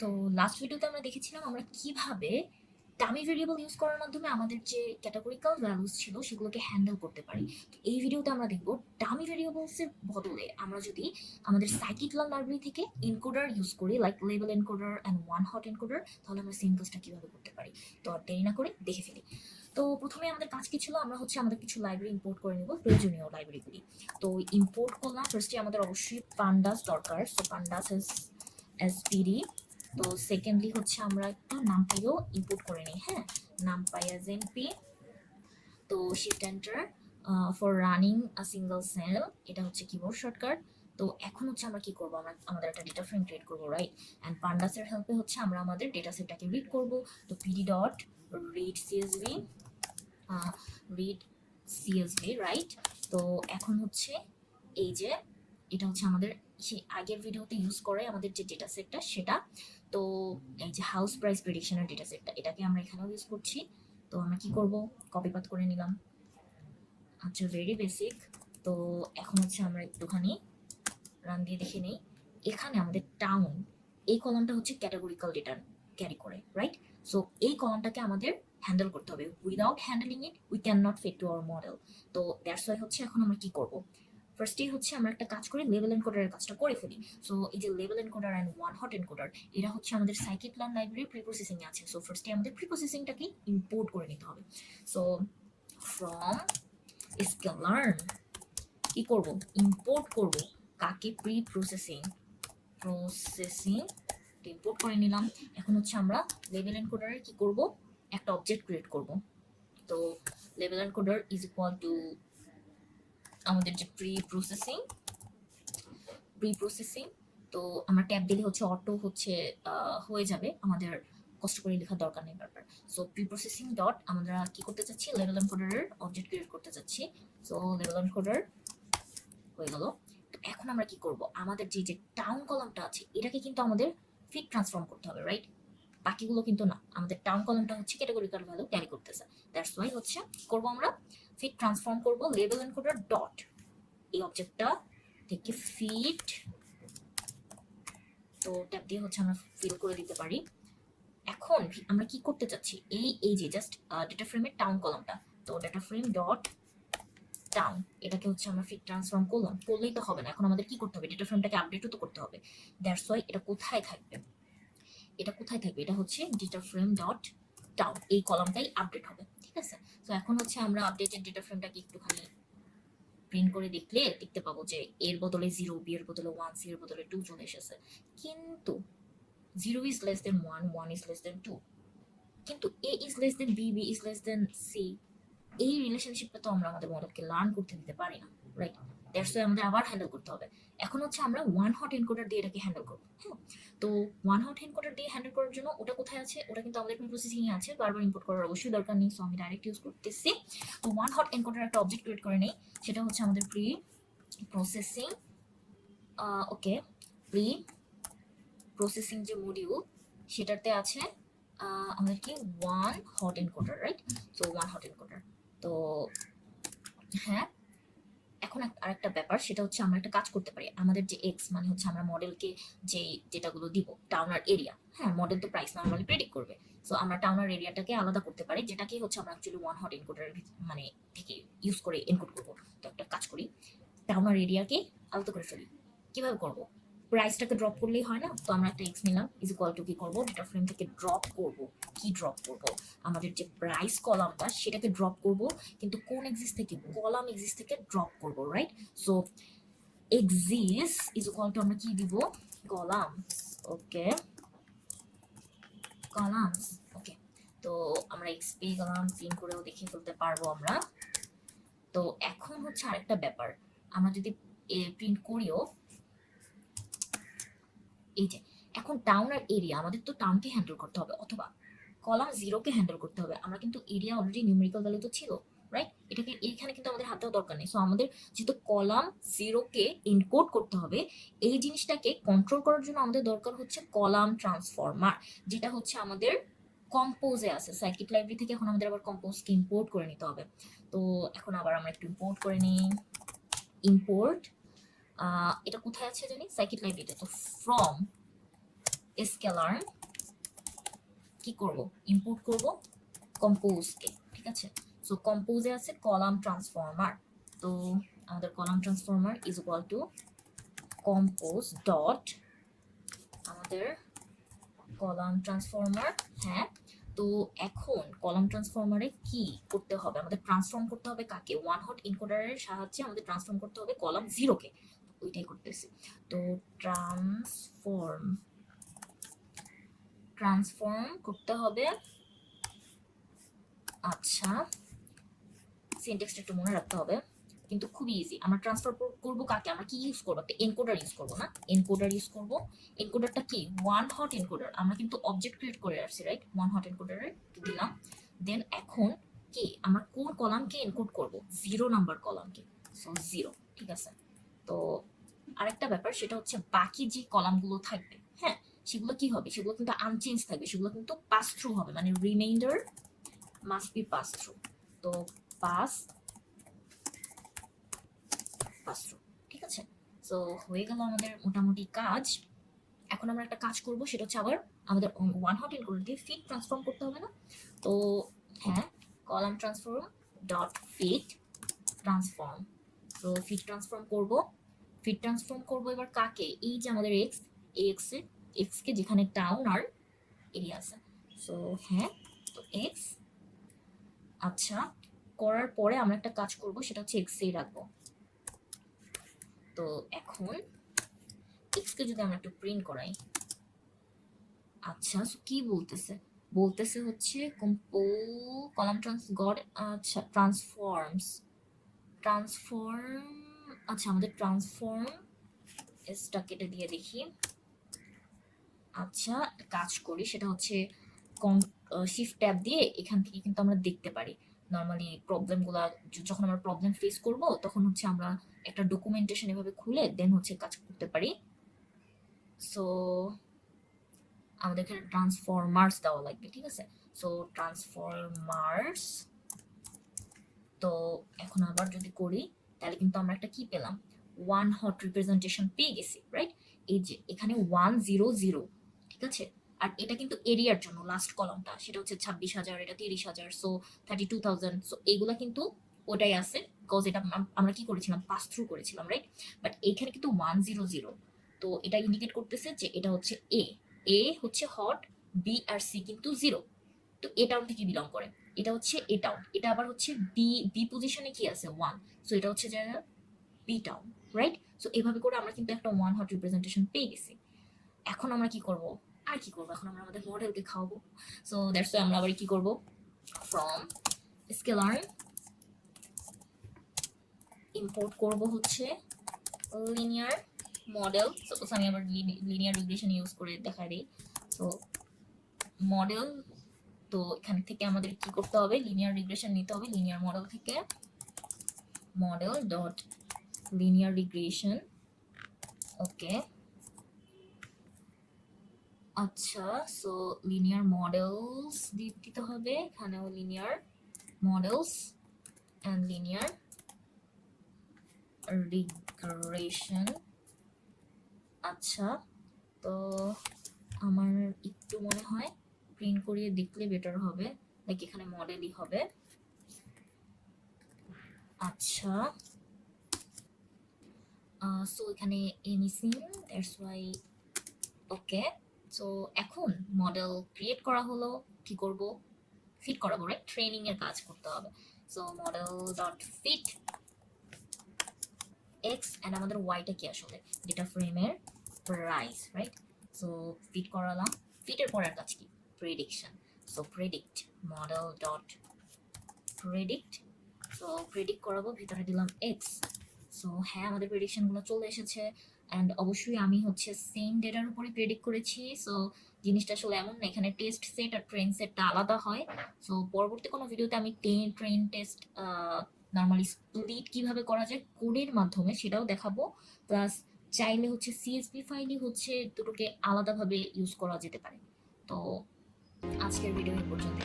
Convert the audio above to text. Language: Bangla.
তো লাস্ট ভিডিওতে আমরা দেখেছিলাম আমরা কিভাবে ডামি ভেরিয়েবল ইউজ করার মাধ্যমে আমাদের যে ক্যাটাগরিক্যাল ভ্যালুস ছিল সেগুলোকে হ্যান্ডেল করতে পারি। তো এই ভিডিওতে আমরা দেখব ডামি ভেরিয়েবলসের বদলে আমরা যদি আমাদের সাইকিট-লার্ন লাইব্রেরি থেকে এনকোডার ইউজ করি, like label encoder and one hot encoder, তাহলে আমরা সেম কাজটা কিভাবে করতে পারি। তো আর দেরি না করে দেখে ফেলি। তো প্রথমে আমাদের কাজ কি ছিল, আমরা আমাদের কিছু লাইব্রেরি ইম্পোর্ট করে নেব, প্রয়োজনীয় লাইব্রেরিগুলি। তো ইম্পোর্ট করলাম, ফার্স্টে আমাদের অবশ্যই পান্ডাস দরকার, সো পান্ডাস এসপিডি। তো সেকেন্ডলি আমরা একটু নামপাইও ইম্পোর্ট করে নিই। হ্যাঁ, নামপাই এজ এনপি। তো shift enter for running a single cell, এটা কিবোর্ড শর্টকাট। তো এখন আমরা কি করব, আমাদের একটা ডেটা ফ্রেম ক্রিয়েট করব, রাইট? অ্যান্ড পান্ডাসের হেল্পে আমরা আমাদের ডেটা সেটটাকে রিড করব। তো PD dot read CSV, read CSV, right? তো এখন এই যে এটা আমাদের সেই আগের ভিডিওতে ইউজ করে আমাদের যে ডেটা সেটটা সেটা। তো এই যে হাউস প্রাইস প্রেডিকশনের ডেটা সেটটা, এটাকে আমরা এখানেও ইউজ করছি। তো আমরা কি করব, কপি পাত করে নিলাম। আচ্ছা, ভেরি বেসিক। তো এখন আমরা একটুখানি রান দিয়ে দেখে নেই। এখানে আমাদের টাউন, এই কলামটা ক্যাটাগরিক্যাল ডেটা ক্যারি করে, রাইট? সো এই কলামটাকে আমাদের হ্যান্ডেল করতে হবে। Without handling it we can not fit to our model. তো দ্যাটস ওয়াই এখন আমরা কি করব, ফার্স্টেই আমরা একটা কাজ করি, লেবেল এনকোডারের কাজটা করে ফেলি। সো এই যে label encoder and one hot encoder, এরা আমাদের সাইকিট-লার্ন লাইব্রেরি প্রিপ্রসেসিং এ আছে। সো ফার্স্টে আমাদের প্রিপ্রসেসিংটাকে ইম্পোর্ট করে নিতে হবে। সো ফ্রম স্কেলার্ন কি করব, ইম্পোর্ট করব কাকে, প্রসেসিং ইম্পোর্ট করে নিলাম। এখন আমরা লেবেল এনকোডারে কি করব, একটা অবজেক্ট ক্রিয়েট করব। তো label encoder is equal to আমাদের যে প্রিপ্রসেসিং। তো আমরা ট্যাব দিলে অটো হয়ে যাবে, আমাদের কষ্ট করে লেখার দরকার নেই বারবার। সো প্রিপ্রসেসিং ডট আমরা কি করতে চাচ্ছি, লেবেল এনকোডারের অবজেক্ট ক্রিয়েট করতে চাচ্ছি। সো লেবেল এনকোডার হয়ে গেল। তো এখন আমরা কি করব, আমাদের যে টাউন কলামটা আছে এটাকে কিন্তু আমাদের ফিট ট্রান্সফর্ম করতে হবে, রাইট? বাকিগুলো কিন্তু না, আমাদের টাউন কলামটা ক্যাটাগরিক্যাল ভ্যালু ক্যারি করতেছে। দ্যাটস ওয়াই করব আমরা ফিট ট্রান্সফর্ম করব লেবেল এনকোডার ডট এই অবজেক্টটা থেকে ফিট। তো ট্যাব দিয়ে আমরা ফিল করে দিতে পারি। এখন আমরা কি করতে চাচ্ছি, এই যে জাস্ট ডেটা ফ্রেমের টাউন কলামটা, তো ডেটা ফ্রেম ডট টাউন এটাকে আমরা ফিট ট্রান্সফর্ম করলেই তো হবে না, এখন আমাদের কি করতে হবে, ডেটা ফ্রেমটাকে আপডেটও তো করতে হবে। দ্যাটস ওয়াই এটা কোথায় থাকবে, এটা ডেটা ফ্রেম ডট টাউন, এই কলামটাই আপডেট হবে, ঠিক আছে? তো এখন আমরা আপডেটেড ডেটা ফ্রেমটাকে একটুখানি প্রিন্ট করে দেখতে পাবো যে এর বদলে 0, বি এর বদলে 1, সি এর বদলে 2 চলে এসেছে। কিন্তু 0 is less than 1, 1 is less than 2, কিন্তু a is less than b, b is less than c, এই রিলেশনশিপটা তো আমরা আমাদের মডেলকে লার্ন করতে দিতে পারি না, রাইট? দ্যাটস ওয়াই আমাদের আবার হ্যান্ডেল করতে হবে। এখন আমরা ওয়ান হট এনকোডার দিয়ে এটাকে হ্যান্ডেল করবো। হ্যাঁ, তো ওয়ান হট এনকোডার দিয়ে হ্যান্ডেল করার জন্য ওটা কোথায় আছে, ওটা কিন্তু আমাদের প্রসেসিং এ আছে, বারবার ইম্পোর্ট করার অবশ্যই দরকার নেই। সো আমি ডাইরেক্ট ইউজ করতেছি। তো ওয়ান হট এনকোডার একটা অবজেক্ট ক্রিয়েট করে নেই, সেটা আমাদের প্রি প্রসেসিং। ওকে, প্রি প্রসেসিং যে মডিউল সেটাতে আছে আমাদের কি one hot encoder, right? So one hot encoder. তো হ্যাঁ, এখন আরেকটা ব্যাপার, সেটা আমরা একটা কাজ করতে পারি। আমাদের যে এক্স মানে আমরা মডেলকে যে ডেটাগুলো দিব, টাউনার এরিয়া, হ্যাঁ, মডেল তো প্রাইস নরমালি প্রেডিক্ট করবে। সো আমরা টাউনার এরিয়াটাকে আলাদা করতে পারি, যেটাকে আমরা অ্যাকচুয়ালি ওয়ান হট এনকোডারের মানে থেকে ইউজ করে এনকোড করব। তো একটা কাজ করি, টাউনার এরিয়াকে আলাদা করে ফেলি। কিভাবে করব, প্রাইসটাকে ড্রপ করলেই হয় না? তো আমরা একটা এক্স নিলাম, ইজ ইকুয়াল টু কি করব, ডেটা ফ্রেম থেকে ড্রপ করব। কি ড্রপ করব, আমাদের যে প্রাইস কলামটা সেটাকে ড্রপ করব, কিন্তু কোন এক্সিস থেকে, কলাম এক্সিস থেকে ড্রপ করব, right? So axis is equal to আমরা কি দিব, কলামস। ওকে, কলামস। ওকে, তো আমরা এক্সপি কলাম প্রিন্ট করেও দেখে ফেলতে পারবো আমরা। তো এখন আরেকটা ব্যাপার, আমরা যদি প্রিন্ট করিও, এই যে এখন টাউন আর এরিয়া, আমাদের তো টাউনকে হ্যান্ডেল করতে হবে অথবা কলাম 0কে হ্যান্ডেল করতে হবে। আমরা কিন্তু এরিয়া অলরেডি নিউমেরিক্যাল ভ্যালু তো ছিল, রাইট? এটাকে এখানে কিন্তু আমাদের হাত দেওয়ার দরকার নেই। সো আমাদের যেহেতু কলাম 0কে এনকোড করতে হবে, এই জিনিসটাকে কন্ট্রোল করার জন্য আমাদের দরকার কলাম ট্রান্সফর্মার, যেটা আমাদের কম্পোজে আছে সাইকিট লাইব্রেরি থেকে। এখন আমাদের আবার কম্পোজকে ইম্পোর্ট করে নিতে হবে। তো এখন আবার আমরা একটু ইম্পোর্ট করে নিই, ইম্পোর্ট। এটা কোথায় আছে জানি, সাইকিট লাইব্রেরিতে। তো ফ্রম স্কেলার কি করব, ইম্পোর্ট করব কম্পোজকে, ঠিক আছে। সো কম্পোজে আছে কলাম ট্রান্সফর্মার, তো আমাদের column transformer is equal to compose dot আমাদের কলাম ট্রান্সফর্মার। হ্যাঁ, তো এখন কলাম ট্রান্সফর্মারে কি করতে হবে, আমাদের ট্রান্সফর্ম করতে হবে কাকে, ওয়ান হট এনকোডারের সাহায্যে আমাদের ট্রান্সফর্ম করতে হবে কলাম 0 কে, ওইটাই করতেছি। তো ট্রান্সফর্ম করতে হবে। আচ্ছা, সিনট্যাক্সটা একটু মনে রাখতে হবে, কিন্তু খুব ইজি। আমরা ট্রান্সফার করব কাকে, আমরা কি ইউজ করব, একটা এনকোডার ইউজ করব না, এনকোডার ইউজ করব। এনকোডারটা কি, ওয়ান হট এনকোডার, আমরা কিন্তু অবজেক্ট ক্রিয়েট করে আসছি, রাইট। ওয়ান হট এনকোডারে দিলাম, দেন এখন কি আমরা কোন কলামকে এনকোড করব, 0 নাম্বার কলামকে, সো 0, ঠিক আছে। তো আরেকটা ব্যাপার সেটা হচ্ছে বাকি যে কলামগুলো থাকবে, হ্যাঁ, সেগুলো কি হবে, সেগুলো কিন্তু আনচেঞ্জ থাকবে, সেগুলো কিন্তু পাস থ্রু হবে, মানে reminder must be pass through. তো পাস থ্রু, ঠিক আছে। সো হয়ে গেল আমাদের মোটামুটি কাজ। এখন আমরা একটা কাজ করব, সেটা হচ্ছে আবার আমাদের ওয়ান হট এনকোডার দিয়ে ফিট ট্রান্সফর্ম করতে হবে না। তো হ্যাঁ, column transform dot fit transform, তো ফিট ট্রান্সফর্ম করব। ফিট ট্রান্সফর্ম করব এবার কাকে, এই যে আমাদের এক্স কে যেখানে টাউন আর এরিয়া আছে, সো হ্যাঁ, তো এক্স। আচ্ছা, করার পরে আমরা একটা কাজ করব, সেটা হচ্ছে এক্স এই রাখবো। তো এখন এক্স কে যদি আমরা একটু প্রিন্ট করাই, আচ্ছা কি বলতেছে, বলতেছে হচ্ছে কলাম আচ্ছা ট্রান্সফর্ম, আচ্ছা আমাদের ট্রান্সফর্ম এসটা কেটে দিয়ে দেখি। আচ্ছা কাজ করি, সেটা হচ্ছে শিফট ট্যাব দিয়ে এখান থেকে কিন্তু আমরা দেখতে পারি নর্মালি প্রবলেমগুলা, যখন আমরা প্রবলেম ফেস করব তখন হচ্ছে আমরা একটা ডকুমেন্টেশন এভাবে খুলে দেন হচ্ছে কাজ করতে পারি। সো আমাদের এখানে ট্রান্সফরমার্স দেওয়া লাগবে, ঠিক আছে। সো ট্রান্সফরমার্স, তো এখন আবার যদি করি তাহলে কিন্তু আমরা একটা কি পেলাম, ওয়ান হট রিপ্রেজেন্টেশন পেয়ে গেছি, রাইট। এই যে এখানে 100, ঠিক আছে। আর এটা কিন্তু এরিয়ার জন্য লাস্ট কলামটা, সেটা হচ্ছে 26,000, এটা 30,000, সো 32,000, সো এইগুলা কিন্তু ওটাই আছে, বিকজ এটা আমরা কি করেছিলাম, পাস থ্রু করেছিলাম, রাইট। বাট এইখানে কিন্তু 100, তো এটা ইন্ডিকেট করতেছে যে এটা হচ্ছে এ হচ্ছে হট, বি আর সি কিন্তু 0, তো এ টাউন থেকে বিলং করে, এটা হচ্ছে এ টাউন, এটা আবার হচ্ছে বি পজিশনে কি আছে 1, সো এটা হচ্ছে জায়গা বি টাউন, রাইট। সো এভাবে করে আমরা কিন্তু একটা ওয়ান হট রিপ্রেজেন্টেশন পেয়ে গেছি। এখন আমরা কি করব, আর কি করব, এখন আমরা আমাদের মডেলকে খাওয়াবো। সো দ্যাটস ওয়াই আমরা আবার কি করব, ফ্রম স্কেলার ইম্পোর্ট করব হচ্ছে লিনিয়ার মডেল। সাপোজ আমি আবার লিনিয়ার রিগ্রেশন ইউজ করে দেখাই দিই। সো মডেল, তো এখান থেকে আমাদের কি করতে হবে, লিনিয়ার রিগ্রেশন নিতে হবে, লিনিয়ার মডেল থেকে model dot linear regression, okay. আচ্ছা, সো লিনিয়ার মডেলস দিতে হবে, এখানেও linear models and linear regression. আচ্ছা, তো আমার একটু মনে হয় প্রিন্ট করিয়ে দেখলে বেটার হবে, লাইক এখানে মডেলই হবে। আচ্ছা, সো এখানে missing, that's why, okay. So এখন মডেল ক্রিয়েট করা হলো, কি করব, ফিট করাবো, রাইট, ট্রেনিং এর কাজ করতে হবে। So model dot fit X, and আমাদের ওয়াইটা কি আসলে ডেটা ফ্রেমের প্রাইস, রাইট। সো ফিট করালাম, ফিটের পরের কাজ কি, prediction. So predict model dot predict, so predict করাবো, ভিতরে দিলাম এক্স। সো হ্যাঁ, আমাদের প্রেডিকশনগুলো চলে এসেছে, অ্যান্ড অবশ্যই আমি হচ্ছে সেম ডেটার উপরে প্রেডিক্ট করেছি। সো জিনিসটা আসলে এমন না, এখানে টেস্ট সেট আর ট্রেন সেটটা আলাদা হয়। সো পরবর্তী কোনো ভিডিওতে আমি ট্রেন টেস্ট নর্মালি স্প্লিট কিভাবে করা যায় কোডের মাধ্যমে সেটাও দেখাবো, প্লাস চাইলে হচ্ছে সিএসভি ফাইলই হচ্ছে দুটোকে আলাদাভাবে ইউজ করা যেতে পারে। তো আজকের ভিডিও এই পর্যন্ত।